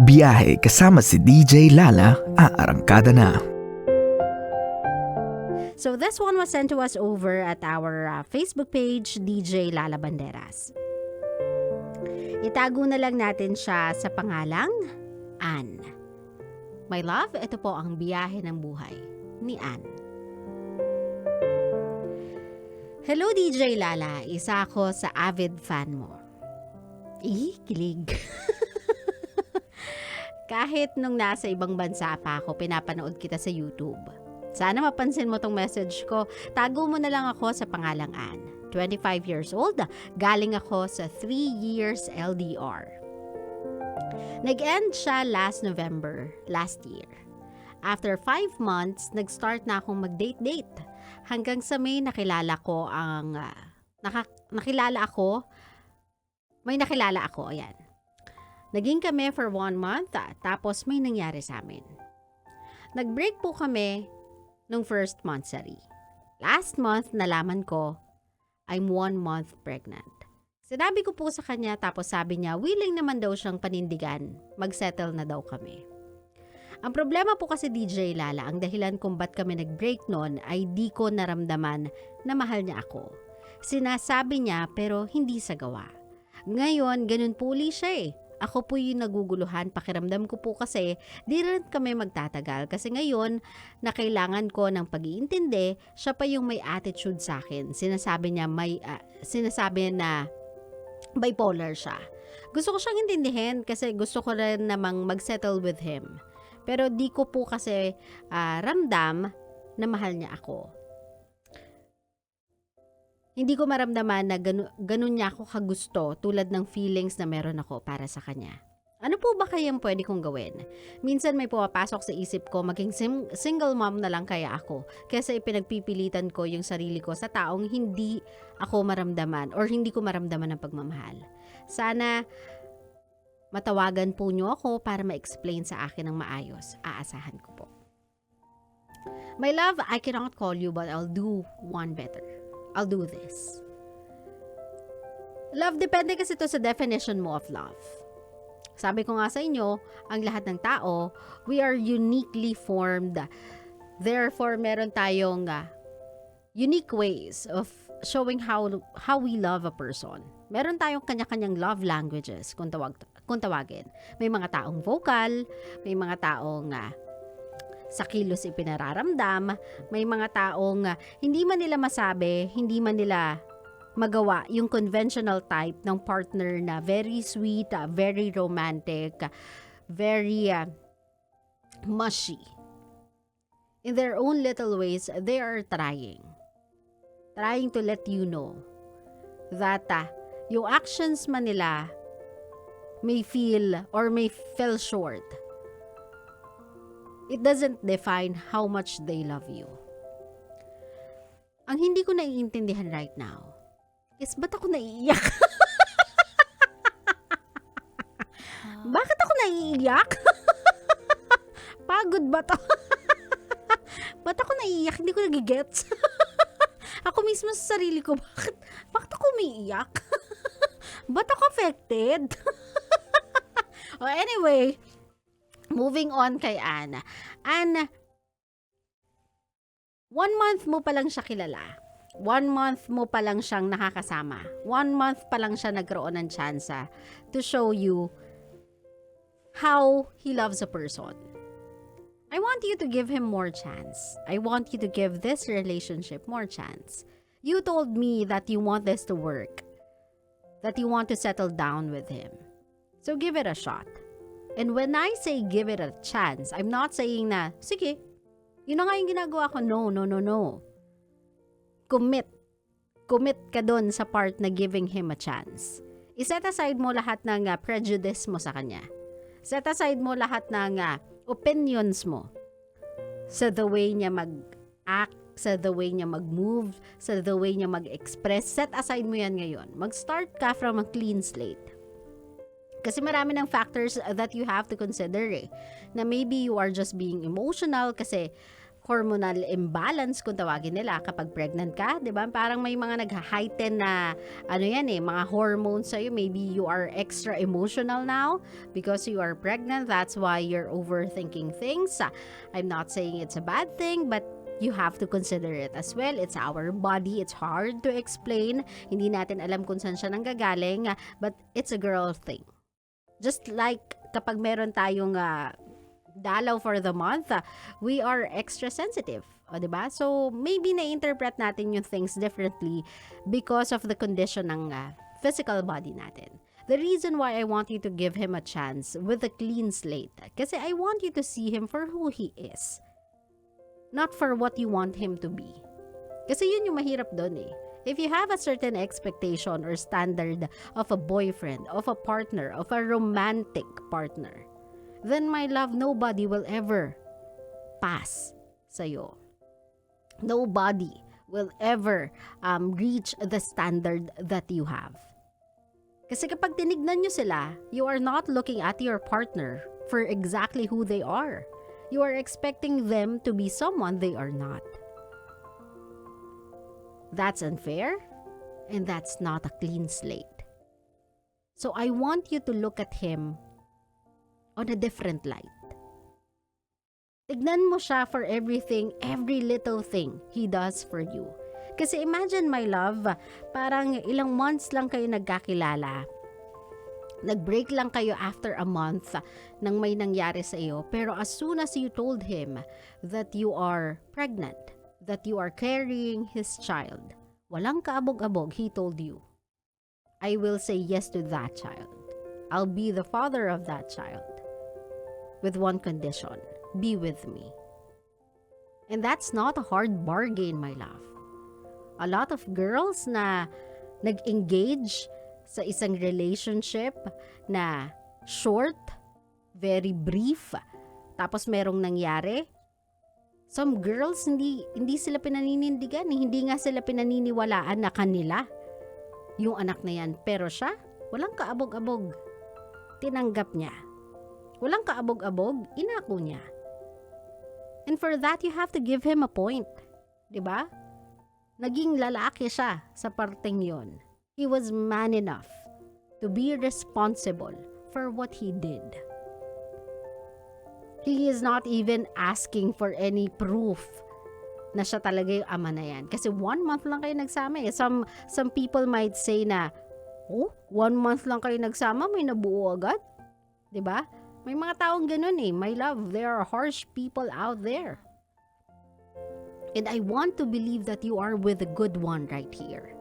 Biyahe kasama si DJ Lala, aarangkada na. So this one was sent to us over at our Facebook page, DJ Lala Banderas. Itago na lang natin siya sa pangalang Ann. My love, ito po ang biyahe ng buhay ni Ann. Hello DJ Lala, isa ako sa avid fan mo. Kilig. Kahit nung nasa ibang bansa pa ako, pinapanood kita sa YouTube. Sana mapansin mo tong message ko. Tago mo na lang ako sa pangalang Ann. 25 years old, galing ako sa 3 years LDR. Nag-end siya last November, last year. After 5 months, nag-start na akong mag-date-date. Hanggang sa may nakilala ako, ayan. Naging kami for 1 month, tapos may nangyari sa amin. Nag-break po kami nung first monthsary. Last month, nalaman ko, I'm 1 month pregnant. Sinabi ko po sa kanya, tapos sabi niya, willing naman daw siyang panindigan, mag-settle na daw kami. Ang problema po kasi DJ Lala, ang dahilan kung ba't kami nag-break noon ay di ko naramdaman na mahal niya ako. Sinasabi niya pero hindi sa gawa. Ngayon, ganun po uli siya eh. Ako po yung naguguluhan, pakiramdam ko po kasi di rin kami magtatagal kasi ngayon na kailangan ko ng pag-iintindi, siya pa yung may attitude sa akin. Sinasabi na bipolar siya. Gusto ko siyang intindihin kasi gusto ko rin namang mag-settle with him. Pero di ko po kasi ramdam na mahal niya ako. Hindi ko maramdaman na ganun niya ako kagusto tulad ng feelings na meron ako para sa kanya. Ano po ba kayang pwede kong gawin? Minsan may pumapasok sa isip ko maging single mom na lang kaya ako kaysa ipinagpipilitan ko yung sarili ko sa taong hindi ako maramdaman or hindi ko maramdaman ng pagmamahal. Sana matawagan po niyo ako para ma-explain sa akin ng maayos. Aasahan ko po. My love, I cannot call you but I'll do one better. I'll do this. Love, depende kasi ito sa definition mo of love. Sabi ko nga sa inyo, ang lahat ng tao, we are uniquely formed. Therefore, meron tayong unique ways of showing how we love a person. Meron tayong kanya-kanyang love languages, kung tawagin. May mga taong vocal, may mga taong sa kilos ipinararamdam, may mga taong hindi man nila masabi, hindi man nila magawa yung conventional type ng partner na very sweet, very romantic, very mushy. In their own little ways, they are trying to let you know that yung actions man nila may feel or may fell short. It doesn't define how much they love you. Ang hindi ko naiintindihan right now is ba't ako naiiyak? Bakit ako naiiyak? Pagod ba to? Ba't ako naiiyak? Hindi ko nagigets. Ako mismo sa sarili ko, bakit ako umiiyak? Ba't ako affected? Oh, anyway, moving on kay Anna. Anna, 1 month mo pa lang siya kilala. 1 month mo pa lang siyang nakakasama. 1 month pa lang siya nagkaroon ng tsansa to show you how he loves a person. I want you to give him more chance. I want you to give this relationship more chance. You told me that you want this to work. That you want to settle down with him. So give it a shot. And when I say give it a chance, I'm not saying na, sige, yun na nga yung ginagawa ko. No. Commit ka dun sa part na giving him a chance. I-set aside mo lahat ng prejudice mo sa kanya. Set aside mo lahat ng opinions mo sa the way niya mag-act, sa the way niya mag-move, sa the way niya mag-express. Set aside mo yan ngayon. Mag-start ka from a clean slate. Kasi marami ng factors that you have to consider na maybe you are just being emotional kasi hormonal imbalance kung tawagin nila kapag pregnant ka, 'di ba? Parang may mga nag-heighten na mga hormones sa'yo. Maybe you are extra emotional now because you are pregnant. That's why you're overthinking things. I'm not saying it's a bad thing, but you have to consider it as well. It's our body. It's hard to explain. Hindi natin alam kung saan siya nanggagaling, but it's a girl thing. Just like kapag meron tayong dalaw for the month, we are extra sensitive. O, diba? So, maybe na-interpret natin yung things differently because of the condition ng physical body natin. The reason why I want you to give him a chance with a clean slate, kasi I want you to see him for who he is. Not for what you want him to be. Kasi yun yung mahirap doon eh. If you have a certain expectation or standard of a boyfriend, of a partner, of a romantic partner, then my love, nobody will ever pass sa'yo. Nobody will ever reach the standard that you have. Kasi kapag tinignan nyo sila, you are not looking at your partner for exactly who they are. You are expecting them to be someone they are not. That's unfair, and that's not a clean slate. So I want you to look at him on a different light. Tignan mo siya for everything, every little thing he does for you. Kasi imagine, my love, parang ilang months lang kayo nagkakilala. Nag-break lang kayo after a month nang may nangyari sa iyo. Pero as soon as you told him that you are pregnant, that you are carrying his child, walang kaabog-abog, he told you, I will say yes to that child. I'll be the father of that child. With one condition, be with me. And that's not a hard bargain, my love. A lot of girls na nag-engage sa isang relationship na short, very brief, tapos merong nangyari, some girls hindi sila pinaninindigan, hindi nga sila pinaniniwalaan na kanila yung anak na yan. Pero siya, walang kaabog-abog. Tinanggap niya. Walang kaabog-abog, inako niya. And for that, you have to give him a point. Diba? Naging lalaki siya sa parteng yon. He was man enough to be responsible for what he did. He is not even asking for any proof na siya talaga yung ama na yan. Kasi 1 month lang kayo nagsama eh. Some people might say na, 1 month lang kayo nagsama, may nabuo agad. Diba? May mga taong ganun eh. My love, there are harsh people out there. And I want to believe that you are with a good one right here.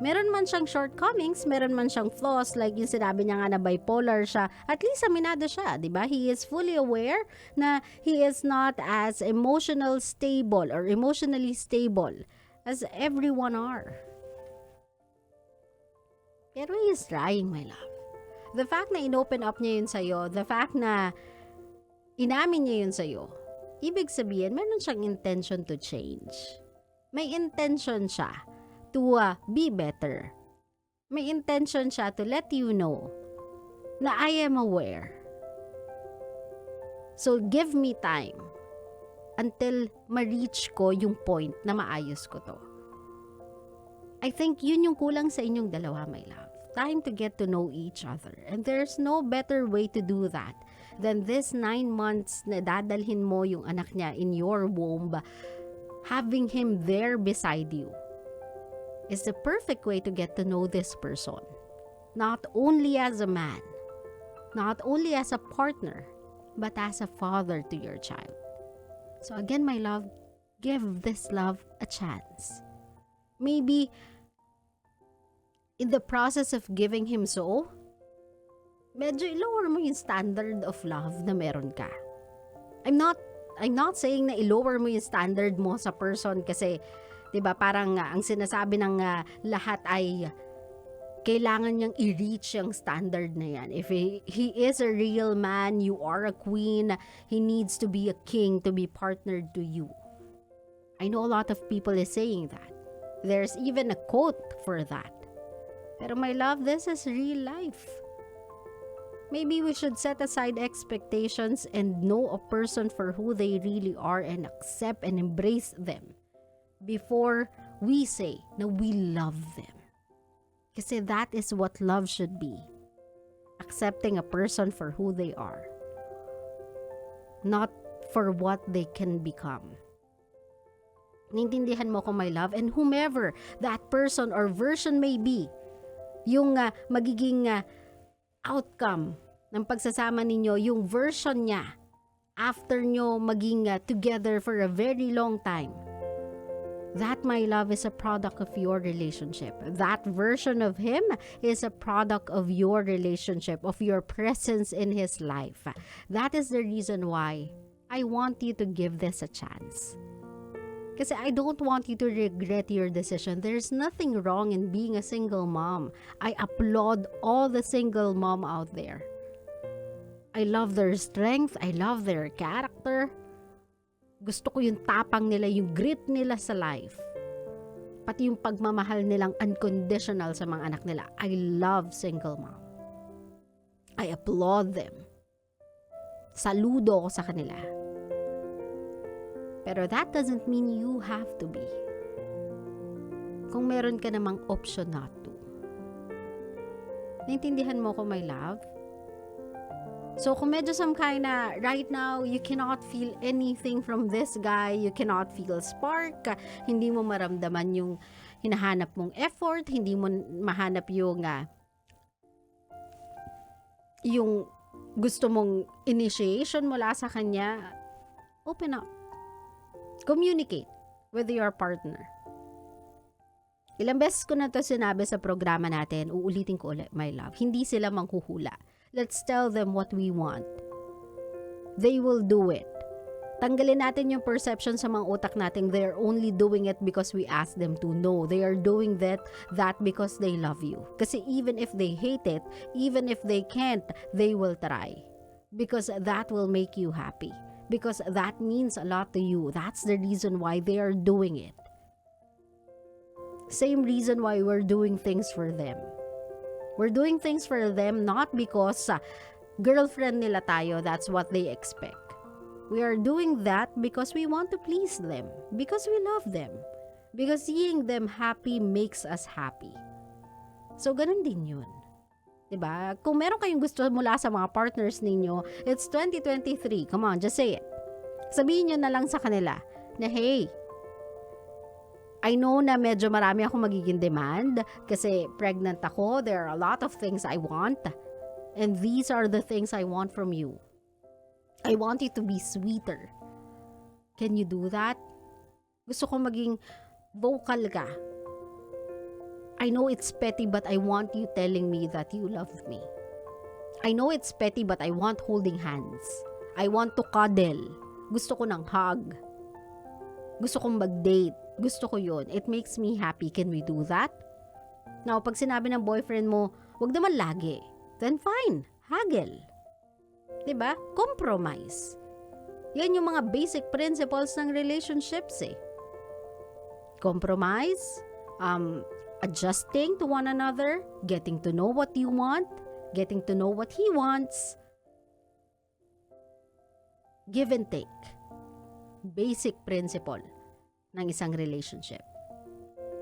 Meron man siyang shortcomings, meron man siyang flaws, like yung sinabi niya nga na bipolar siya, at least aminado siya, di ba? He is fully aware na he is not as emotionally stable as everyone are. Pero he is trying, my love. The fact na inopen up niya yun sa'yo, the fact na inamin niya yun sa'yo, ibig sabihin, meron siyang intention to change. May intention siya to be better. May intention siya to let you know na I am aware. So, give me time until ma-reach ko yung point na maayos ko to. I think yun yung kulang sa inyong dalawa, my love. Time to get to know each other. And there's no better way to do that than this 9 months na dadalhin mo yung anak niya in your womb, having him there beside you is the perfect way to get to know this person. Not only as a man, not only as a partner, but as a father to your child. So again, my love, give this love a chance. Maybe in the process of giving him so, medyo i-lower mo yung standard of love na meron ka. I'm not saying na i-lower mo yung standard mo sa person kasi, 'di ba, parang ang sinasabi ng lahat ay kailangan niyang i-reach yung standard na yan. If he is a real man, you are a queen, he needs to be a king to be partnered to you. I know a lot of people is saying that. There's even a quote for that. Pero my love, this is real life. Maybe we should set aside expectations and know a person for who they really are and accept and embrace them before we say na we love them. Kasi that is what love should be. Accepting a person for who they are. Not for what they can become. Naintindihan mo ko, my love? And whomever that person or version may be, yung magiging outcome ng pagsasama ninyo, yung version niya after nyo maging together for a very long time. That, my love, is a product of your relationship. That version of him is a product of your relationship, of your presence in his life. That is the reason why I want you to give this a chance. Kasi I don't want you to regret your decision. There's nothing wrong in being a single mom. I applaud all the single mom out there. I love their strength. I love their character. Gusto ko yung tapang nila, yung grit nila sa life. Pati yung pagmamahal nilang unconditional sa mga anak nila. I love single mom. I applaud them. Saludo ko sa kanila. Pero that doesn't mean you have to be. Kung meron ka namang option not to. Naintindihan mo ko, my love? So kung medyo some kind na right now, you cannot feel anything from this guy, you cannot feel spark, hindi mo maramdaman yung hinahanap mong effort, hindi mo mahanap yung gusto mong initiation mula sa kanya, open up. Communicate with your partner. Ilang beses ko na to sinabi sa programa natin, uulitin ko ulit, my love. Hindi sila manghuhula. Let's tell them what we want. They will do it. Tanggalin natin yung perception sa mga utak natin. They're only doing it because we ask them to. No, they are doing that because they love you. Kasi even if they hate it, even if they can't, they will try. Because that will make you happy. Because that means a lot to you. That's the reason why they are doing it. Same reason why we're doing things for them. We're doing things for them not because girlfriend nila tayo, that's what they expect. We are doing that because we want to please them. Because we love them. Because seeing them happy makes us happy. So, ganun din yun. Diba? Kung meron kayong gusto mula sa mga partners ninyo, it's 2023. Come on, just say it. Sabihin nyo na lang sa kanila na, hey, I know na medyo marami akong magiging demand kasi pregnant ako. There are a lot of things I want. And these are the things I want from you. I want you to be sweeter. Can you do that? Gusto ko maging vocal ka. I know it's petty but I want you telling me that you love me. I know it's petty but I want holding hands. I want to cuddle. Gusto ko ng hug. Gusto kong mag-date. Gusto ko yun. It makes me happy. Can we do that? Now, pag sinabi ng boyfriend mo, wag naman lagi. Then fine. Haggle. Diba? Compromise. Yan yung mga basic principles ng relationships eh. Compromise. Adjusting to one another. Getting to know what you want. Getting to know what he wants. Give and take. Basic principle ng isang relationship.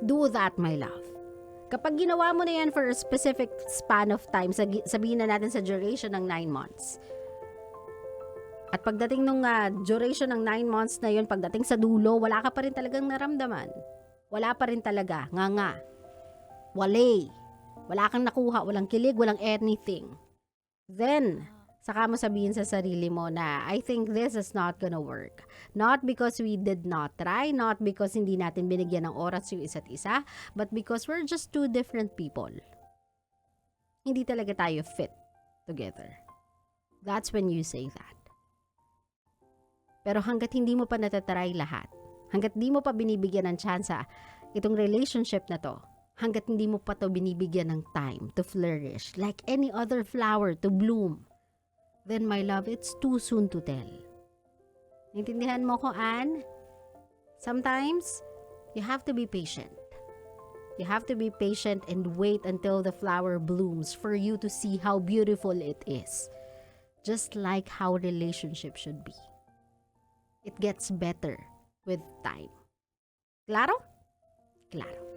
Do that, my love. Kapag ginawa mo na yan for a specific span of time, sabihin na natin sa duration ng 9 months. At pagdating ng duration ng 9 months na yun, pagdating sa dulo, wala ka pa rin talagang naramdaman. Wala pa rin talaga. Nga. Walay. Wala kang nakuha, walang kilig, walang anything. Then, saka mo sabihin sa sarili mo na I think this is not gonna work. Not because we did not try, not because hindi natin binigyan ng oras yung isa't isa, but because we're just two different people. Hindi talaga tayo fit together. That's when you say that. Pero hanggat hindi mo pa natatry lahat, hanggat hindi mo pa binibigyan ng tsansa itong relationship na to, hanggat hindi mo pa to binibigyan ng time to flourish like any other flower to bloom, then my love, it's too soon to tell. Naintindihan mo ko, Anne? Sometimes, you have to be patient. You have to be patient and wait until the flower blooms for you to see how beautiful it is. Just like how relationship should be. It gets better with time. Claro? Claro.